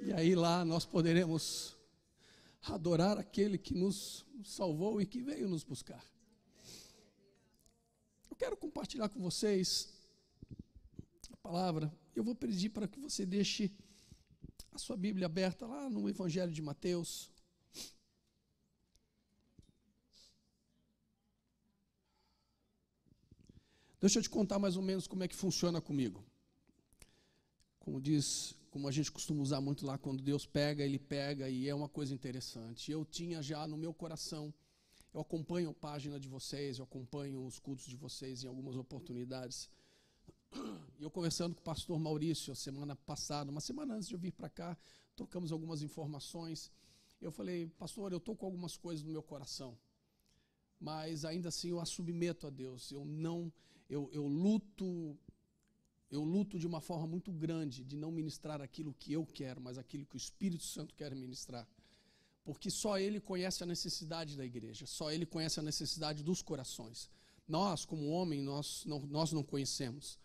E aí lá nós poderemos adorar aquele que nos salvou e que veio nos buscar. Eu quero compartilhar com vocês a palavra. Eu vou pedir para que você deixe a sua Bíblia aberta lá no Evangelho de Mateus. Deixa eu te contar mais ou menos como é que funciona comigo. Como a gente costuma usar muito lá, quando Deus pega, Ele pega, e é uma coisa interessante. Eu tinha já no meu coração, eu acompanho a página de vocês, eu acompanho os cultos de vocês em algumas oportunidades. E eu conversando com o pastor Maurício, a semana passada, uma semana antes de eu vir para cá, trocamos algumas informações. Eu falei, pastor, eu estou com algumas coisas no meu coração, mas ainda assim eu a submeto a Deus. Eu luto de uma forma muito grande de não ministrar aquilo que eu quero, mas aquilo que o Espírito Santo quer ministrar. Porque só Ele conhece a necessidade da igreja, só Ele conhece a necessidade dos corações. Nós, como homem, nós não conhecemos.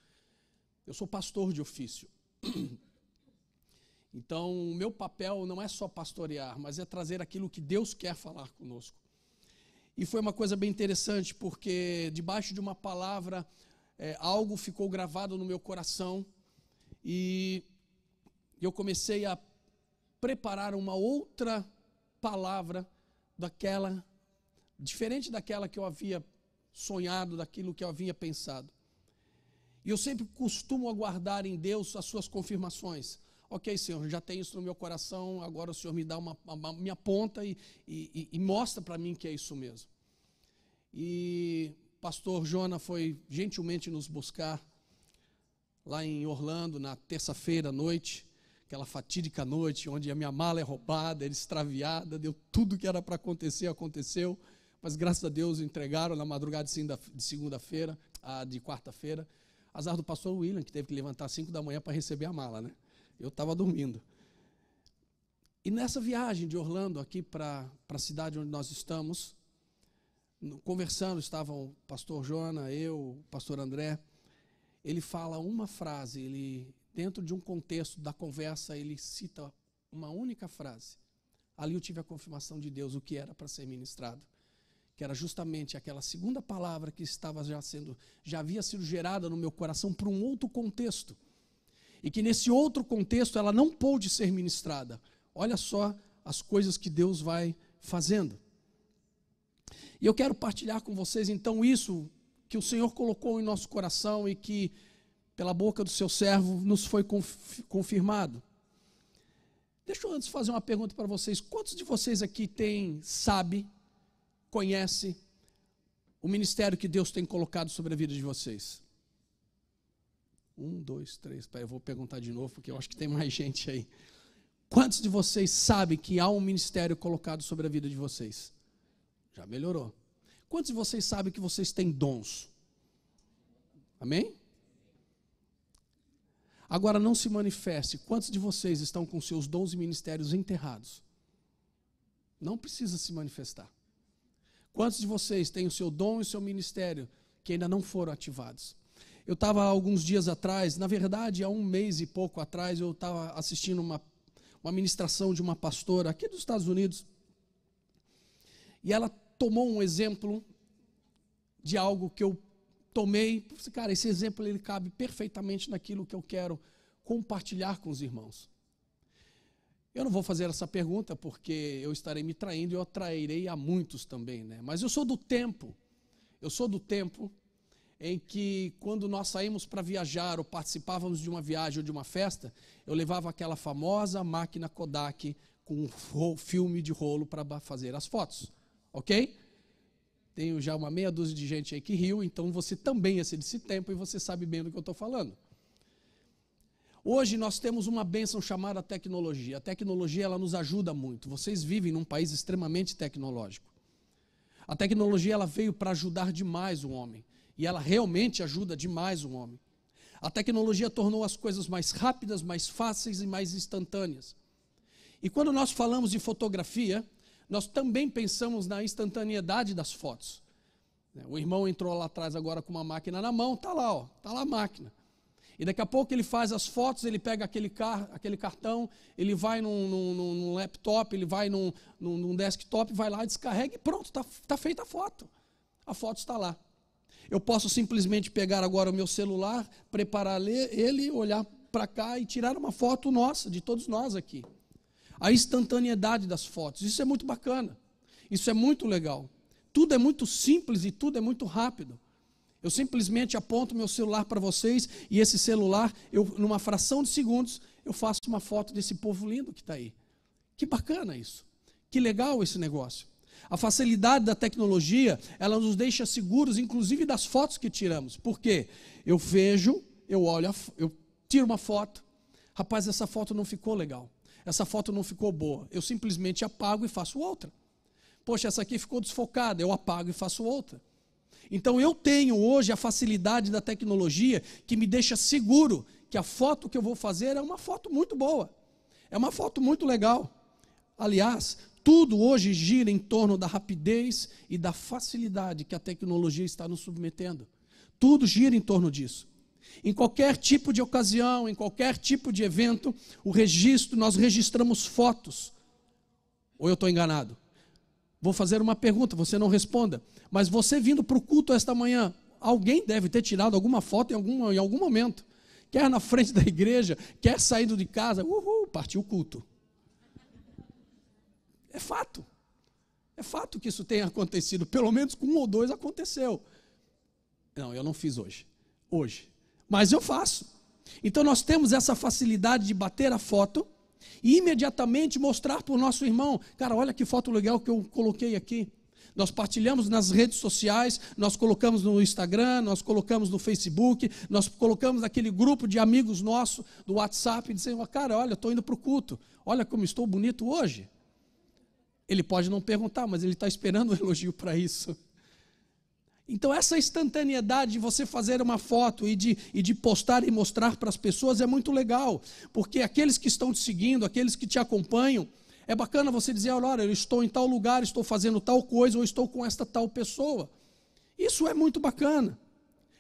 Eu sou pastor de ofício. Então, o meu papel não é só pastorear, mas é trazer aquilo que Deus quer falar conosco. E foi uma coisa bem interessante, porque debaixo de uma palavra, algo ficou gravado no meu coração, e eu comecei a preparar uma outra palavra, diferente daquela que eu havia sonhado, daquilo que eu havia pensado. E eu sempre costumo aguardar em Deus as suas confirmações. Ok, Senhor, já tenho isso no meu coração, agora o Senhor me dá me aponta e mostra para mim que é isso mesmo. E o pastor Jona foi gentilmente nos buscar lá em Orlando, na terça-feira à noite, aquela fatídica noite, onde a minha mala é roubada, era extraviada, deu tudo que era para acontecer, aconteceu, mas graças a Deus entregaram na madrugada de segunda-feira, de quarta-feira. Azar do pastor William, que teve que levantar às 5 da manhã para receber a mala, né? Eu estava dormindo. E nessa viagem de Orlando, aqui para a cidade onde nós estamos, conversando, estavam o pastor Jona, eu, o pastor André. Ele fala uma frase, dentro de um contexto da conversa, ele cita uma única frase. Ali eu tive a confirmação de Deus, o que era para ser ministrado, que era justamente aquela segunda palavra que já havia sido gerada no meu coração por um outro contexto, e que nesse outro contexto ela não pôde ser ministrada. Olha só as coisas que Deus vai fazendo. E eu quero partilhar com vocês então isso que o Senhor colocou em nosso coração e que pela boca do seu servo nos foi confirmado. Deixa eu antes fazer uma pergunta para vocês. Quantos de vocês aqui conhece o ministério que Deus tem colocado sobre a vida de vocês? 1, 2, 3, eu vou perguntar de novo, porque eu acho que tem mais gente aí. Quantos de vocês sabem que há um ministério colocado sobre a vida de vocês? Já melhorou. Quantos de vocês sabem que vocês têm dons? Amém? Agora não se manifeste. Quantos de vocês estão com seus dons e ministérios enterrados? Não precisa se manifestar. Quantos de vocês têm o seu dom e o seu ministério que ainda não foram ativados? Eu estava há alguns dias atrás, na verdade há 1 mês e pouco atrás, eu estava assistindo uma ministração de uma pastora aqui dos Estados Unidos, e ela tomou um exemplo de algo que eu tomei. Cara, esse exemplo ele cabe perfeitamente naquilo que eu quero compartilhar com os irmãos. Eu não vou fazer essa pergunta porque eu estarei me traindo e eu atrairei a muitos também, né? Mas eu sou do tempo em que quando nós saímos para viajar ou participávamos de uma viagem ou de uma festa, eu levava aquela famosa máquina Kodak com um filme de rolo para fazer as fotos, ok? Tenho já uma meia dúzia de gente aí que riu, então você também é desse tempo e você sabe bem do que eu estou falando. Hoje nós temos uma bênção chamada tecnologia. A tecnologia ela nos ajuda muito. Vocês vivem num país extremamente tecnológico. A tecnologia ela veio para ajudar demais o homem. E ela realmente ajuda demais o homem. A tecnologia tornou as coisas mais rápidas, mais fáceis e mais instantâneas. E quando nós falamos de fotografia, nós também pensamos na instantaneidade das fotos. O irmão entrou lá atrás agora com uma máquina na mão, está lá a máquina. E daqui a pouco ele faz as fotos, ele pega aquele cartão, ele vai num laptop, ele vai num desktop, vai lá, descarrega e pronto, está feita a foto. A foto está lá. Eu posso simplesmente pegar agora o meu celular, preparar ele, olhar para cá e tirar uma foto nossa, de todos nós aqui. A instantaneidade das fotos, isso é muito bacana, isso é muito legal. Tudo é muito simples e tudo é muito rápido. Eu simplesmente aponto meu celular para vocês e esse celular, numa fração de segundos, eu faço uma foto desse povo lindo que está aí. Que bacana isso. Que legal esse negócio. A facilidade da tecnologia, ela nos deixa seguros, inclusive das fotos que tiramos. Por quê? Eu vejo, eu olho, eu tiro uma foto. Rapaz, essa foto não ficou legal. Essa foto não ficou boa. Eu simplesmente apago e faço outra. Poxa, essa aqui ficou desfocada. Eu apago e faço outra. Então eu tenho hoje a facilidade da tecnologia que me deixa seguro que a foto que eu vou fazer é uma foto muito boa, é uma foto muito legal. Aliás, tudo hoje gira em torno da rapidez e da facilidade que a tecnologia está nos submetendo. Tudo gira em torno disso. Em qualquer tipo de ocasião, em qualquer tipo de evento, nós registramos fotos. Ou eu estou enganado? Vou fazer uma pergunta, você não responda. Mas você vindo para o culto esta manhã, alguém deve ter tirado alguma foto em algum momento. Quer na frente da igreja, quer saindo de casa, partiu o culto. É fato. É fato que isso tenha acontecido. Pelo menos com 1 ou 2 aconteceu. Não, eu não fiz hoje. Mas eu faço. Então nós temos essa facilidade de bater a foto e imediatamente mostrar para o nosso irmão, cara, olha que foto legal que eu coloquei aqui. Nós partilhamos nas redes sociais, nós colocamos no Instagram, nós colocamos no Facebook, nós colocamos naquele grupo de amigos nossos do WhatsApp, dizendo, cara, olha, eu estou indo para o culto, olha como estou bonito hoje. Ele pode não perguntar, mas ele está esperando um elogio para isso. Então essa instantaneidade de você fazer uma foto e de postar e mostrar para as pessoas é muito legal, porque aqueles que estão te seguindo, aqueles que te acompanham, é bacana você dizer, olha, eu estou em tal lugar, estou fazendo tal coisa, ou estou com esta tal pessoa. Isso é muito bacana.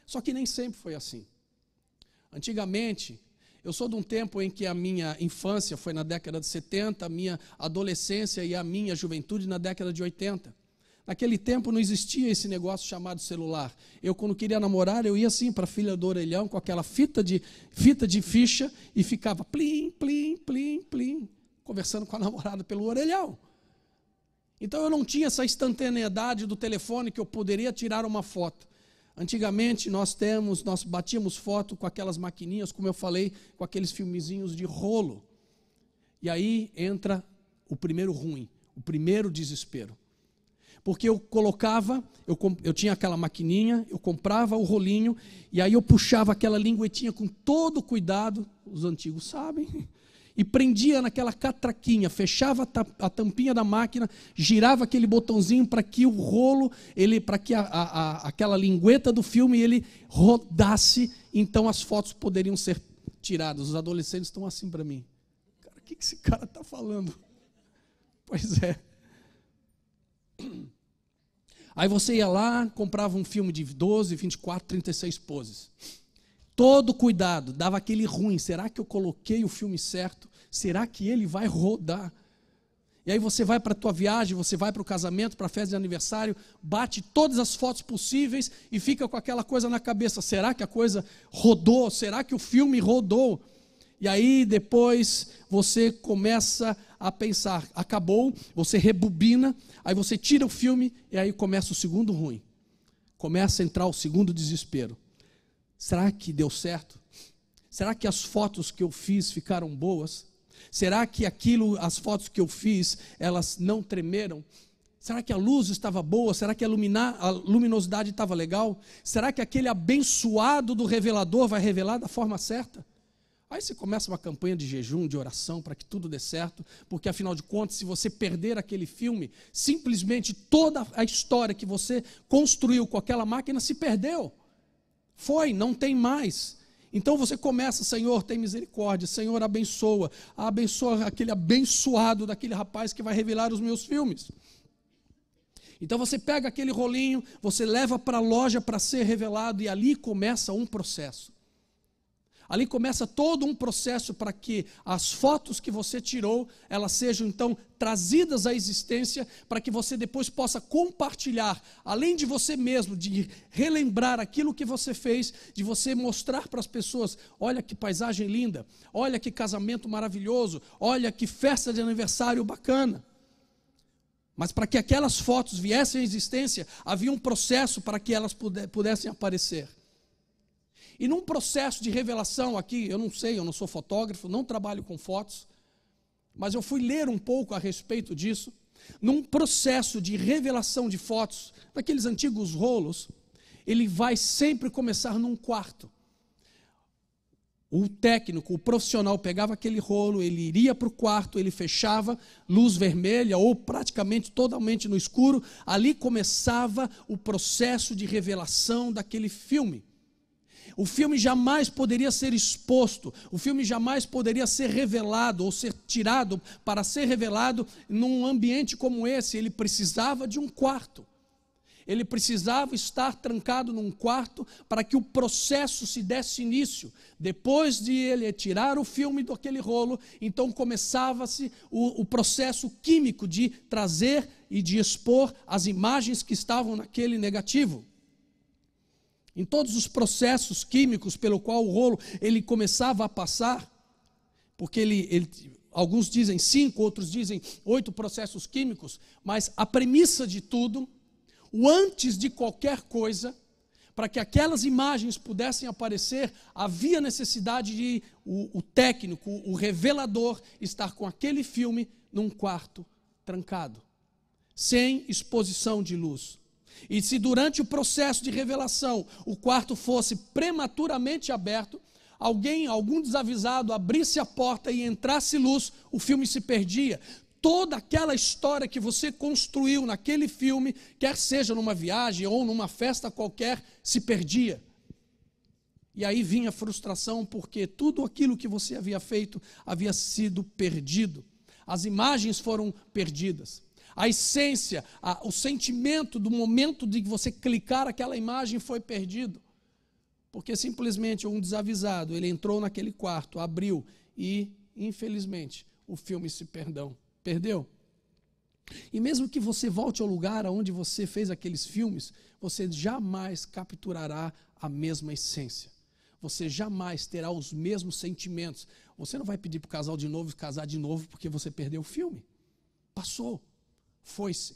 Só que nem sempre foi assim. Antigamente, eu sou de um tempo em que a minha infância foi na década de 70, a minha adolescência e a minha juventude na década de 80. Naquele tempo não existia esse negócio chamado celular. Eu, quando queria namorar, eu ia assim para a filha do orelhão, com aquela fita de ficha, e ficava plim, plim, plim, plim, conversando com a namorada pelo orelhão. Então eu não tinha essa instantaneidade do telefone que eu poderia tirar uma foto. Antigamente nós batíamos foto com aquelas maquininhas, como eu falei, com aqueles filmezinhos de rolo. E aí entra o primeiro ruim, o primeiro desespero. Porque eu tinha aquela maquininha, eu comprava o rolinho, e aí eu puxava aquela linguetinha com todo cuidado, os antigos sabem, e prendia naquela catraquinha, fechava a tampinha da máquina, girava aquele botãozinho para que o rolo, para que aquela lingueta do filme ele rodasse, então as fotos poderiam ser tiradas. Os adolescentes estão assim para mim. Cara, o que esse cara está falando? Pois é. Aí você ia lá, comprava um filme de 12, 24, 36 poses. Todo cuidado, dava aquele ruim. Será que eu coloquei o filme certo? Será que ele vai rodar? E aí você vai para a tua viagem, você vai para o casamento, para a festa de aniversário, bate todas as fotos possíveis e fica com aquela coisa na cabeça. Será que a coisa rodou? Será que o filme rodou? E aí depois você começa a pensar, acabou, você rebobina, aí você tira o filme e aí começa o segundo ruim. Começa a entrar o segundo desespero. Será que deu certo? Será que as fotos que eu fiz ficaram boas? Será que as fotos que eu fiz, elas não tremeram? Será que a luz estava boa? Será que a luminosidade estava legal? Será que aquele abençoado do revelador vai revelar da forma certa? Aí você começa uma campanha de jejum, de oração, para que tudo dê certo, porque afinal de contas, se você perder aquele filme, simplesmente toda a história que você construiu com aquela máquina se perdeu. Não tem mais. Então você começa, Senhor, tem misericórdia, Senhor, abençoa aquele abençoado daquele rapaz que vai revelar os meus filmes. Então você pega aquele rolinho, você leva para a loja para ser revelado e ali começa um processo. Ali começa todo um processo para que as fotos que você tirou, elas sejam então trazidas à existência, para que você depois possa compartilhar, além de você mesmo, de relembrar aquilo que você fez, de você mostrar para as pessoas, olha que paisagem linda, olha que casamento maravilhoso, olha que festa de aniversário bacana. Mas para que aquelas fotos viessem à existência, havia um processo para que elas pudessem aparecer. E num processo de revelação aqui, eu não sei, eu não sou fotógrafo, não trabalho com fotos, mas eu fui ler um pouco a respeito disso. Num processo de revelação de fotos, naqueles antigos rolos, ele vai sempre começar num quarto. O técnico, o profissional pegava aquele rolo, ele iria para o quarto, ele fechava, luz vermelha ou praticamente totalmente no escuro, ali começava o processo de revelação daquele filme. O filme jamais poderia ser exposto, o filme jamais poderia ser revelado ou ser tirado para ser revelado num ambiente como esse. Ele precisava de um quarto, ele precisava estar trancado num quarto para que o processo se desse início. Depois de ele tirar o filme daquele rolo, então começava-se o processo químico de trazer e de expor as imagens que estavam naquele negativo. Em todos os processos químicos pelo qual o rolo ele começava a passar, porque alguns dizem 5, outros dizem 8 processos químicos, mas a premissa de tudo, o antes de qualquer coisa, para que aquelas imagens pudessem aparecer, havia necessidade de o técnico, o revelador, estar com aquele filme num quarto trancado, sem exposição de luz. E se durante o processo de revelação o quarto fosse prematuramente aberto, algum desavisado abrisse a porta e entrasse luz, o filme se perdia. Toda aquela história que você construiu naquele filme, quer seja numa viagem ou numa festa qualquer, se perdia. E aí vinha a frustração, porque tudo aquilo que você havia feito havia sido perdido. As imagens foram perdidas. A essência, o sentimento do momento de você clicar aquela imagem foi perdido. Porque simplesmente um desavisado, ele entrou naquele quarto, abriu e, infelizmente, o filme se perdeu. E mesmo que você volte ao lugar onde você fez aqueles filmes, você jamais capturará a mesma essência. Você jamais terá os mesmos sentimentos. Você não vai pedir para o casal de novo casar de novo porque você perdeu o filme. Passou. Foi-se,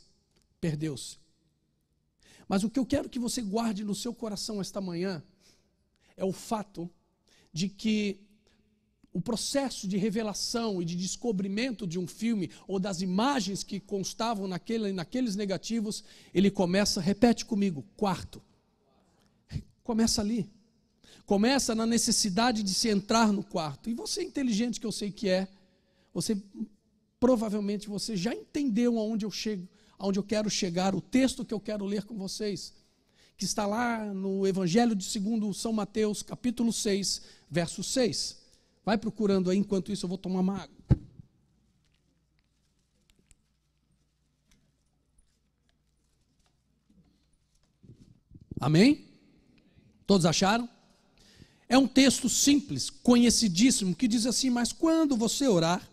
perdeu-se. Mas o que eu quero que você guarde no seu coração esta manhã é o fato de que o processo de revelação e de descobrimento de um filme ou das imagens que constavam naqueles negativos, ele começa, repete comigo, quarto. Começa ali. Começa na necessidade de se entrar no quarto. E você, inteligente que eu sei que é, provavelmente você já entendeu aonde eu quero chegar, o texto que eu quero ler com vocês, que está lá no Evangelho de segundo São Mateus, capítulo 6, verso 6. Vai procurando aí, enquanto isso eu vou tomar uma água. Amém? Todos acharam? É um texto simples, conhecidíssimo, que diz assim: mas quando você orar,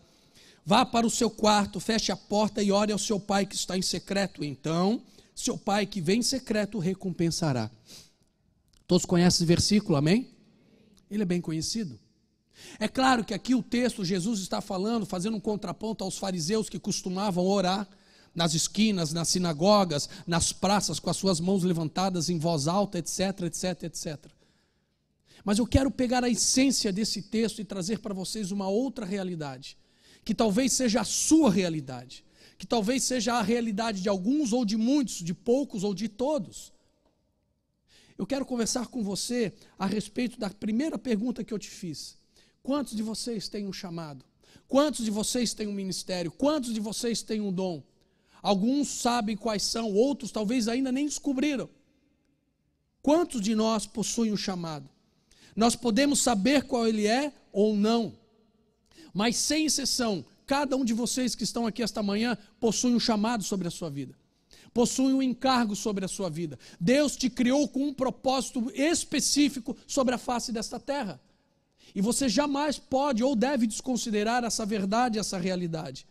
vá para o seu quarto, feche a porta e ore ao seu pai que está em secreto. Então, seu pai que vem em secreto o recompensará. Todos conhecem esse versículo, amém? Ele é bem conhecido. É claro que aqui o texto, Jesus está falando, fazendo um contraponto aos fariseus que costumavam orar nas esquinas, nas sinagogas, nas praças, com as suas mãos levantadas em voz alta, etc, etc, etc. Mas eu quero pegar a essência desse texto e trazer para vocês uma outra realidade, que talvez seja a sua realidade, que talvez seja a realidade de alguns ou de muitos, de poucos ou de todos. Eu quero conversar com você a respeito da primeira pergunta que eu te fiz. Quantos de vocês têm um chamado? Quantos de vocês têm um ministério? Quantos de vocês têm um dom? Alguns sabem quais são, outros talvez ainda nem descobriram. Quantos de nós possuem um chamado? Nós podemos saber qual ele é ou não. Mas sem exceção, cada um de vocês que estão aqui esta manhã possui um chamado sobre a sua vida. Possui um encargo sobre a sua vida. Deus te criou com um propósito específico sobre a face desta terra. E você jamais pode ou deve desconsiderar essa verdade, essa realidade.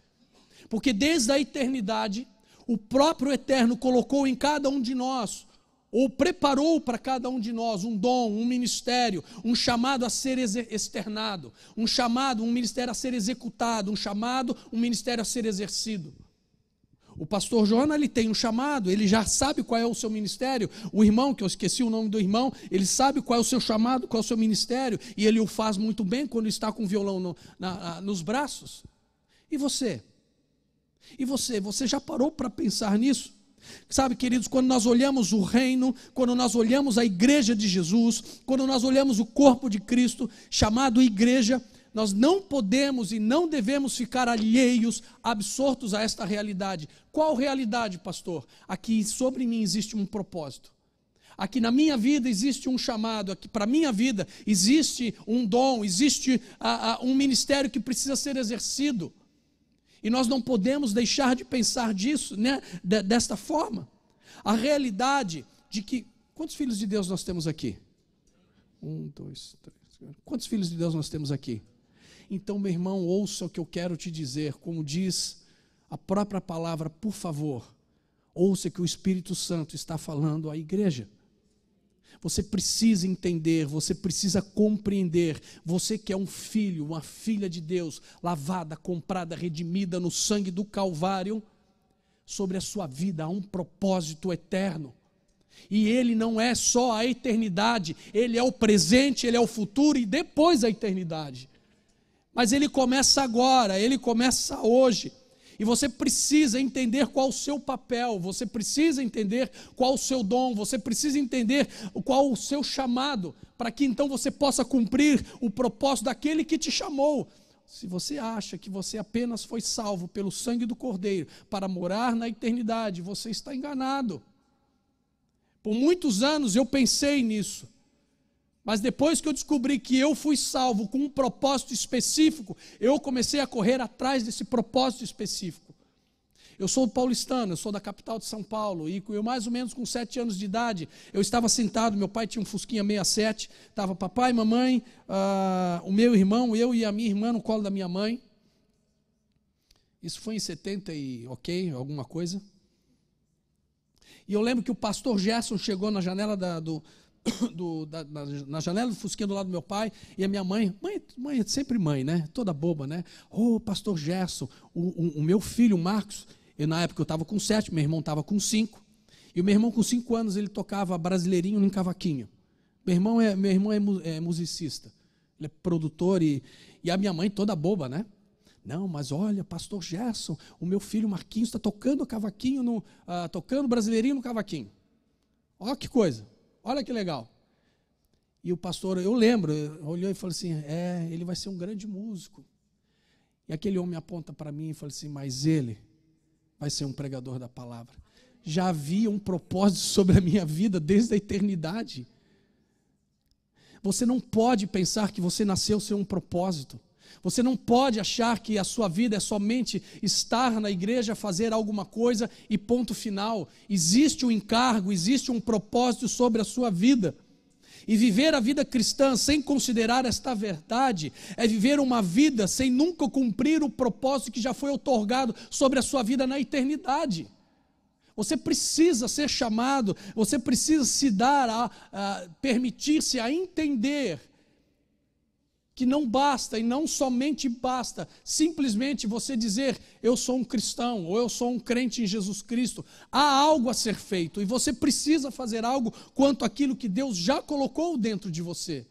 Porque desde a eternidade, o próprio Eterno colocou em cada um de nós, ou preparou para cada um de nós um dom, um ministério, um chamado a ser externado, um chamado, um ministério a ser executado, um chamado, um ministério a ser exercido. O pastor Jonas, ele tem um chamado, ele já sabe qual é o seu ministério. O irmão, que eu esqueci o nome do irmão, ele sabe qual é o seu chamado, qual é o seu ministério, e ele o faz muito bem quando está com o violão nos braços. E você? E você já parou para pensar nisso? Sabe, queridos, quando nós olhamos o reino, quando nós olhamos a igreja de Jesus, quando nós olhamos o corpo de Cristo, chamado igreja, nós não podemos e não devemos ficar alheios, absortos a esta realidade. Qual realidade, pastor? Aqui sobre mim existe um propósito. Aqui na minha vida existe um chamado, aqui para a minha vida existe um dom, existe um ministério que precisa ser exercido. E nós não podemos deixar de pensar disso, né, desta forma. A realidade de que... Quantos filhos de Deus nós temos aqui? 1, 2, 3... Quantos filhos de Deus nós temos aqui? Então, meu irmão, ouça o que eu quero te dizer. Como diz a própria palavra, por favor, ouça que o Espírito Santo está falando à igreja. Você precisa entender, você precisa compreender. Você que é um filho, uma filha de Deus, lavada, comprada, redimida no sangue do Calvário, sobre a sua vida há um propósito eterno. E ele não é só a eternidade, ele é o presente, ele é o futuro e depois a eternidade. Mas ele começa agora, ele começa hoje. E você precisa entender qual o seu papel, você precisa entender qual o seu dom, você precisa entender qual o seu chamado, para que então você possa cumprir o propósito daquele que te chamou. Se você acha que você apenas foi salvo pelo sangue do Cordeiro para morar na eternidade, você está enganado. Por muitos anos eu pensei nisso. Mas depois que eu descobri que eu fui salvo com um propósito específico, eu comecei a correr atrás desse propósito específico. Eu sou paulistano, eu sou da capital de São Paulo, e eu mais ou menos com 7 anos de idade, eu estava sentado, meu pai tinha um Fusquinha 67, estava papai, mamãe, o meu irmão, eu e a minha irmã no colo da minha mãe. Isso foi em 70 e alguma coisa. E eu lembro que o pastor Gerson chegou na janela na janela do Fusquinha do lado do meu pai, e a minha mãe é sempre mãe, né? Toda boba, né? Pastor Gerson, o meu filho, Marcos, na época eu estava com 7, meu irmão estava com 5, e o meu irmão com 5 anos, ele tocava brasileirinho no cavaquinho. Meu irmão é musicista, ele é produtor, e a minha mãe toda boba, né? Não, mas olha, pastor Gerson, o meu filho Marquinhos está tocando cavaquinho, tocando brasileirinho no cavaquinho. Olha que coisa. Olha que legal. E o pastor, eu lembro, olhou e falou assim, ele vai ser um grande músico. E aquele homem aponta para mim e fala assim, mas ele vai ser um pregador da palavra. Já havia um propósito sobre a minha vida desde a eternidade. Você não pode pensar que você nasceu sem um propósito. Você não pode achar que a sua vida é somente estar na igreja, fazer alguma coisa e ponto final. Existe um encargo, existe um propósito sobre a sua vida. E viver a vida cristã sem considerar esta verdade é viver uma vida sem nunca cumprir o propósito que já foi outorgado sobre a sua vida na eternidade. Você precisa ser chamado, você precisa se dar permitir-se a entender que não basta, e não somente basta, simplesmente você dizer, eu sou um cristão, ou eu sou um crente em Jesus Cristo. Há algo a ser feito, e você precisa fazer algo quanto àquilo que Deus já colocou dentro de você.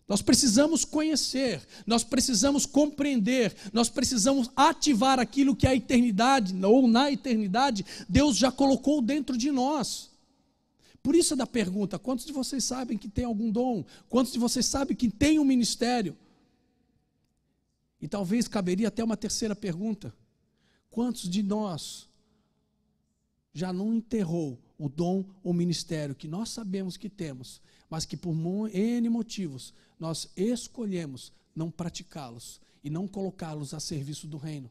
Nós precisamos conhecer, nós precisamos compreender, nós precisamos ativar aquilo que a eternidade, ou na eternidade, Deus já colocou dentro de nós. Por isso é da pergunta, quantos de vocês sabem que tem algum dom? Quantos de vocês sabem que tem um ministério? E talvez caberia até uma terceira pergunta. Quantos de nós já não enterrou o dom ou ministério que nós sabemos que temos, mas que por N motivos nós escolhemos não praticá-los e não colocá-los a serviço do reino?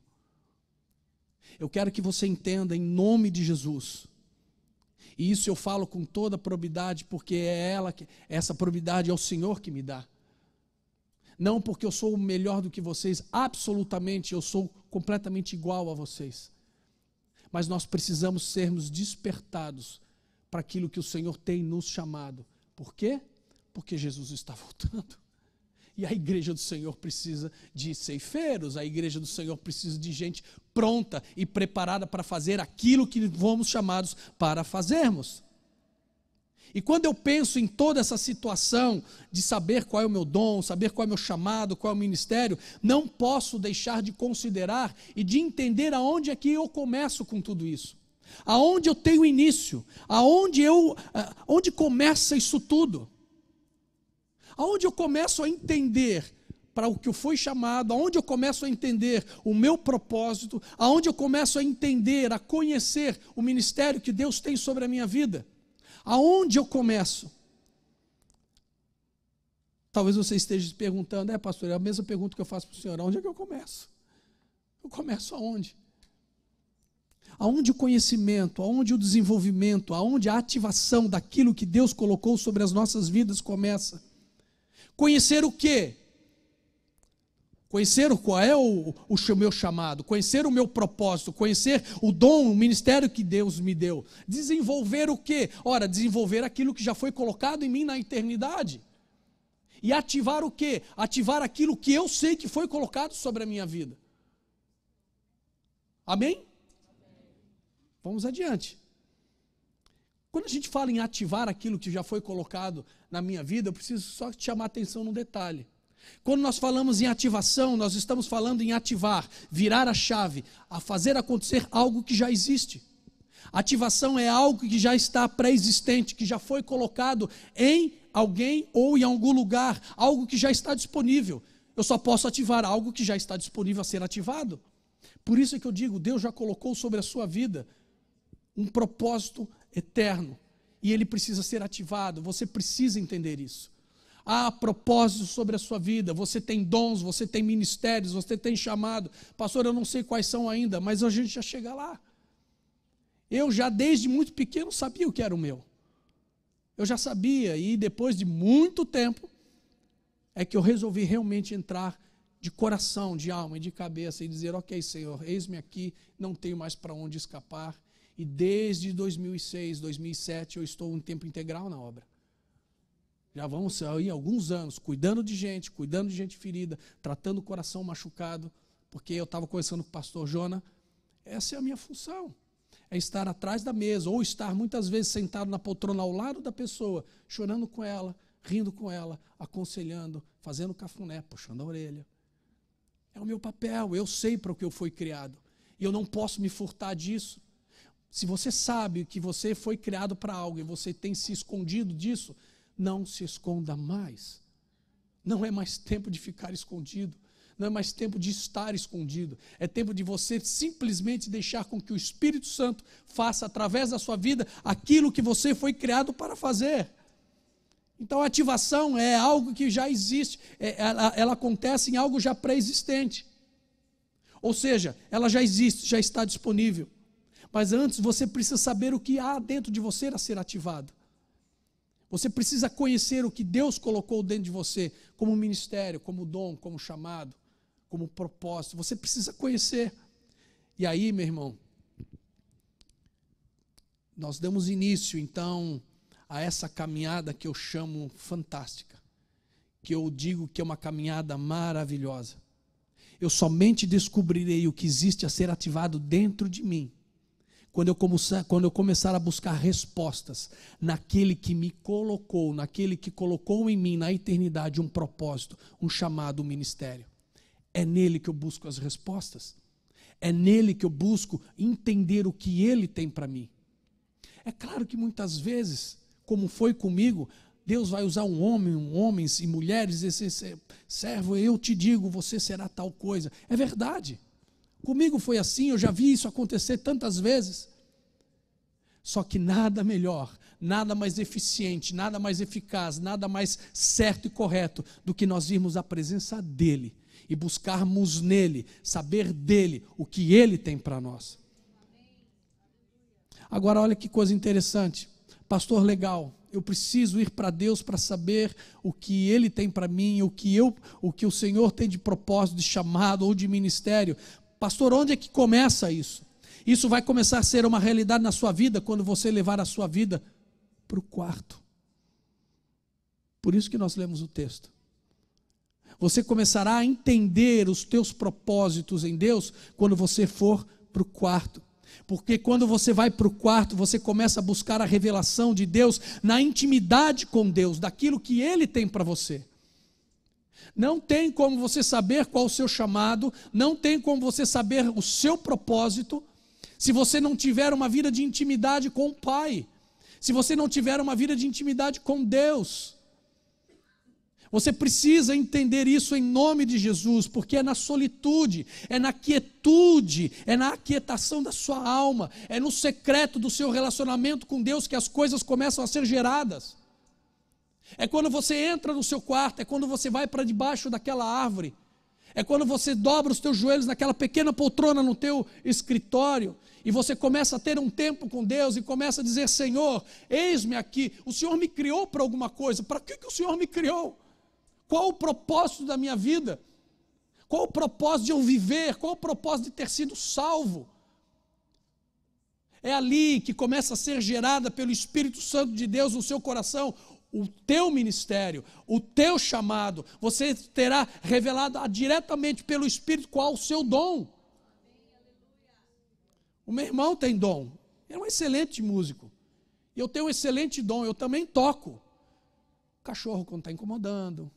Eu quero que você entenda em nome de Jesus. E isso eu falo com toda probidade, porque essa probidade é o Senhor que me dá. Não porque eu sou melhor do que vocês, absolutamente, eu sou completamente igual a vocês. Mas nós precisamos sermos despertados para aquilo que o Senhor tem nos chamado. Por quê? Porque Jesus está voltando. E a igreja do Senhor precisa de ceifeiros, a igreja do Senhor precisa de gente pronta e preparada para fazer aquilo que fomos chamados para fazermos. E quando eu penso em toda essa situação de saber qual é o meu dom, saber qual é o meu chamado, qual é o ministério, não posso deixar de considerar e de entender aonde é que eu começo com tudo isso. Aonde eu tenho início, onde começa isso tudo. Aonde eu começo a entender para o que eu fui chamado, aonde eu começo a entender o meu propósito, aonde eu começo a entender, a conhecer o ministério que Deus tem sobre a minha vida. Aonde eu começo? Talvez você esteja se perguntando, pastor, é a mesma pergunta que eu faço para o senhor, aonde é que eu começo? Eu começo aonde? Aonde o conhecimento, aonde o desenvolvimento, aonde a ativação daquilo que Deus colocou sobre as nossas vidas começa? Conhecer o quê? Conhecer qual é o meu chamado, conhecer o meu propósito, conhecer o dom, o ministério que Deus me deu. Desenvolver o quê? Ora, desenvolver aquilo que já foi colocado em mim na eternidade. E ativar o quê? Ativar aquilo que eu sei que foi colocado sobre a minha vida. Amém? Vamos adiante. Quando a gente fala em ativar aquilo que já foi colocado na minha vida, eu preciso só te chamar a atenção num detalhe. Quando nós falamos em ativação, nós estamos falando em ativar, virar a chave, a fazer acontecer algo que já existe. Ativação é algo que já está pré-existente, que já foi colocado em alguém ou em algum lugar, algo que já está disponível. Eu só posso ativar algo que já está disponível a ser ativado. Por isso é que eu digo, Deus já colocou sobre a sua vida um propósito eterno, e ele precisa ser ativado, você precisa entender isso. Há propósito sobre a sua vida, você tem dons, você tem ministérios, você tem chamado. Pastor, eu não sei quais são ainda, mas a gente já chega lá. Eu já desde muito pequeno sabia o que era o meu. Eu já sabia, e depois de muito tempo, é que eu resolvi realmente entrar de coração, de alma e de cabeça e dizer, ok, Senhor, eis-me aqui, não tenho mais para onde escapar. E desde 2006, 2007, eu estou em tempo integral na obra. Já vamos aí alguns anos cuidando de gente ferida, tratando o coração machucado, porque eu estava conversando com o pastor Jona. Essa é a minha função, é estar atrás da mesa, ou estar muitas vezes sentado na poltrona ao lado da pessoa, chorando com ela, rindo com ela, aconselhando, fazendo cafuné, puxando a orelha. É o meu papel, eu sei para o que eu fui criado, e eu não posso me furtar disso. Se você sabe que você foi criado para algo e você tem se escondido disso, não se esconda mais. Não é mais tempo de ficar escondido. Não é mais tempo de estar escondido. É tempo de você simplesmente deixar com que o Espírito Santo faça através da sua vida aquilo que você foi criado para fazer. Então a ativação é algo que já existe. Ela acontece em algo já pré-existente. Ou seja, ela já existe, já está disponível. Mas antes você precisa saber o que há dentro de você a ser ativado. Você precisa conhecer o que Deus colocou dentro de você, como ministério, como dom, como chamado, como propósito. Você precisa conhecer. E aí, meu irmão, nós damos início, então, a essa caminhada que eu chamo fantástica, que eu digo que é uma caminhada maravilhosa. Eu somente descobrirei o que existe a ser ativado dentro de mim quando eu começar a buscar respostas naquele que me colocou, naquele que colocou em mim, na eternidade, um propósito, um chamado, um ministério. É nele que eu busco as respostas. É nele que eu busco entender o que ele tem para mim. É claro que muitas vezes, como foi comigo, Deus vai usar homens e mulheres, esse servo, eu te digo, você será tal coisa. É verdade. Comigo foi assim, eu já vi isso acontecer tantas vezes. Só que nada melhor, nada mais eficiente, nada mais eficaz, nada mais certo e correto do que nós irmos à presença dEle e buscarmos nele, saber dEle o que Ele tem para nós. Agora olha que coisa interessante. Pastor, legal, Eu preciso ir para Deus para saber o que Ele tem para mim, o que o Senhor tem de propósito, de chamado ou de ministério. Pastor, onde é que começa isso? Isso vai começar a ser uma realidade na sua vida quando você levar a sua vida para o quarto. Por isso que nós lemos o texto. Você começará a entender os teus propósitos em Deus quando você for para o quarto. Porque quando você vai para o quarto, você começa a buscar a revelação de Deus na intimidade com Deus, daquilo que Ele tem para você. Não tem como você saber qual o seu chamado, não tem como você saber o seu propósito, se você não tiver uma vida de intimidade com o Pai, se você não tiver uma vida de intimidade com Deus. Você precisa entender isso em nome de Jesus, porque é na solitude, é na quietude, é na aquietação da sua alma, é no secreto do seu relacionamento com Deus que as coisas começam a ser geradas. É quando você entra no seu quarto, é quando você vai para debaixo daquela árvore, é quando você dobra os teus joelhos naquela pequena poltrona no teu escritório, e você começa a ter um tempo com Deus e começa a dizer: Senhor, eis-me aqui, o Senhor me criou para alguma coisa, para que o Senhor me criou? Qual o propósito da minha vida? Qual o propósito de eu viver? Qual o propósito de ter sido salvo? É ali que começa a ser gerada pelo Espírito Santo de Deus no seu coração o teu ministério, o teu chamado. Você terá revelado diretamente pelo Espírito qual o seu dom. O meu irmão tem dom, é um excelente músico. Eu tenho um excelente dom, eu também toco. Cachorro quando está incomodando,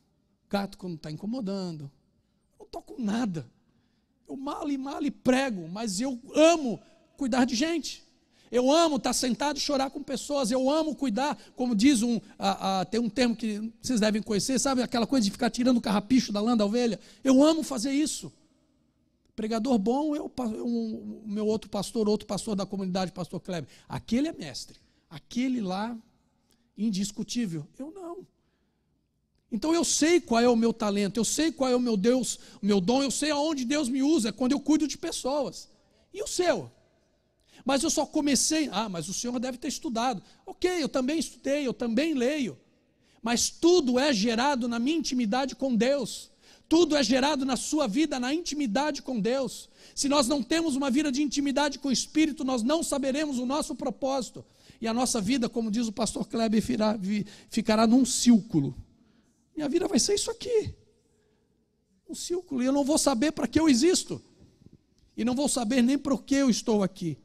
gato quando está incomodando. Eu não toco nada. Eu mal e prego, mas eu amo cuidar de gente. Eu amo estar sentado e chorar com pessoas. Eu amo cuidar, como diz tem um termo que vocês devem conhecer, sabe? Aquela coisa de ficar tirando o carrapicho da lã da ovelha. Eu amo fazer isso. Pregador bom, o meu outro pastor da comunidade, pastor Kleber. Aquele é mestre. Aquele lá, indiscutível. Eu não. Então eu sei qual é o meu talento, eu sei qual é o meu Deus, o meu dom, eu sei aonde Deus me usa, quando eu cuido de pessoas. E o seu? Mas eu só comecei, mas o senhor deve ter estudado. Ok, eu também estudei, eu também leio. Mas tudo é gerado na minha intimidade com Deus. Tudo é gerado na sua vida, na intimidade com Deus. Se nós não temos uma vida de intimidade com o Espírito, nós não saberemos o nosso propósito. E a nossa vida, como diz o pastor Kleber, ficará num círculo. Minha vida vai ser isso aqui. Um círculo. E eu não vou saber para que eu existo. E não vou saber nem para que eu estou aqui.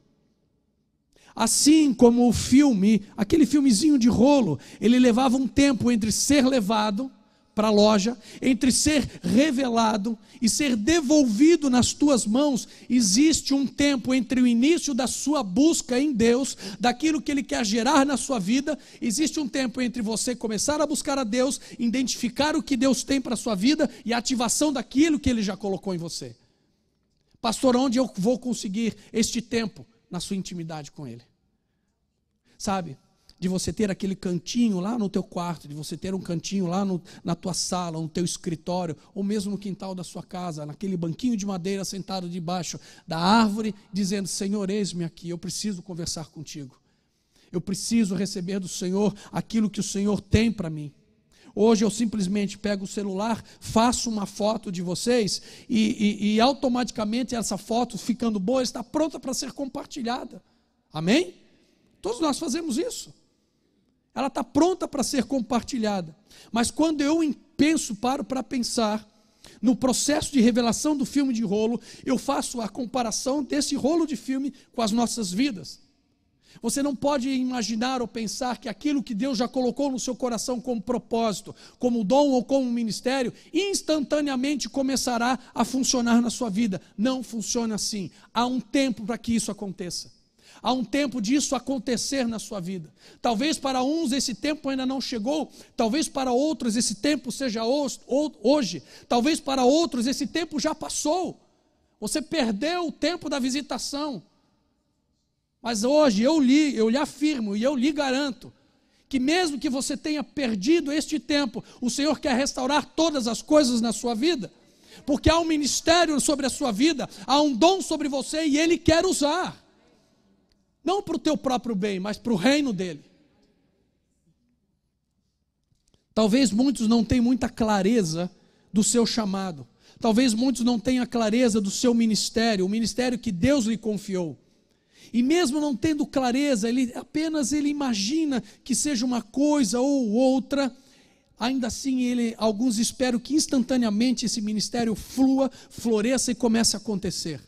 Assim como o filme, aquele filmezinho de rolo, ele levava um tempo entre ser levado para a loja, entre ser revelado e ser devolvido nas tuas mãos. Existe um tempo entre o início da sua busca em Deus, daquilo que Ele quer gerar na sua vida. Existe um tempo entre você começar a buscar a Deus, identificar o que Deus tem para a sua vida e a ativação daquilo que Ele já colocou em você. Pastor, onde eu vou conseguir este tempo? Na sua intimidade com Ele. Sabe? De você ter aquele cantinho lá no teu quarto, de você ter um cantinho lá na tua sala, no teu escritório, ou mesmo no quintal da sua casa, naquele banquinho de madeira sentado debaixo da árvore, dizendo: Senhor, eis-me aqui, eu preciso conversar contigo. Eu preciso receber do Senhor aquilo que o Senhor tem para mim. Hoje eu simplesmente pego o celular, faço uma foto de vocês e automaticamente essa foto, ficando boa, está pronta para ser compartilhada. Amém? Todos nós fazemos isso. Ela está pronta para ser compartilhada. Mas quando eu paro para pensar no processo de revelação do filme de rolo, eu faço a comparação desse rolo de filme com as nossas vidas. Você não pode imaginar ou pensar que aquilo que Deus já colocou no seu coração como propósito, como dom ou como ministério, instantaneamente começará a funcionar na sua vida. Não funciona assim. Há um tempo para que isso aconteça. Há um tempo disso acontecer na sua vida. Talvez para uns esse tempo ainda não chegou, talvez para outros esse tempo seja hoje, talvez para outros esse tempo já passou. Você perdeu o tempo da visitação. Mas hoje eu lhe afirmo e eu lhe garanto que mesmo que você tenha perdido este tempo, o Senhor quer restaurar todas as coisas na sua vida, porque há um ministério sobre a sua vida, há um dom sobre você e Ele quer usar. Não para o teu próprio bem, mas para o reino dEle. Talvez muitos não tenham muita clareza do seu chamado. Talvez muitos não tenham a clareza do seu ministério, o ministério que Deus lhe confiou. E mesmo não tendo clareza, ele imagina que seja uma coisa ou outra. Ainda assim, alguns esperam que instantaneamente esse ministério flua, floresça e comece a acontecer.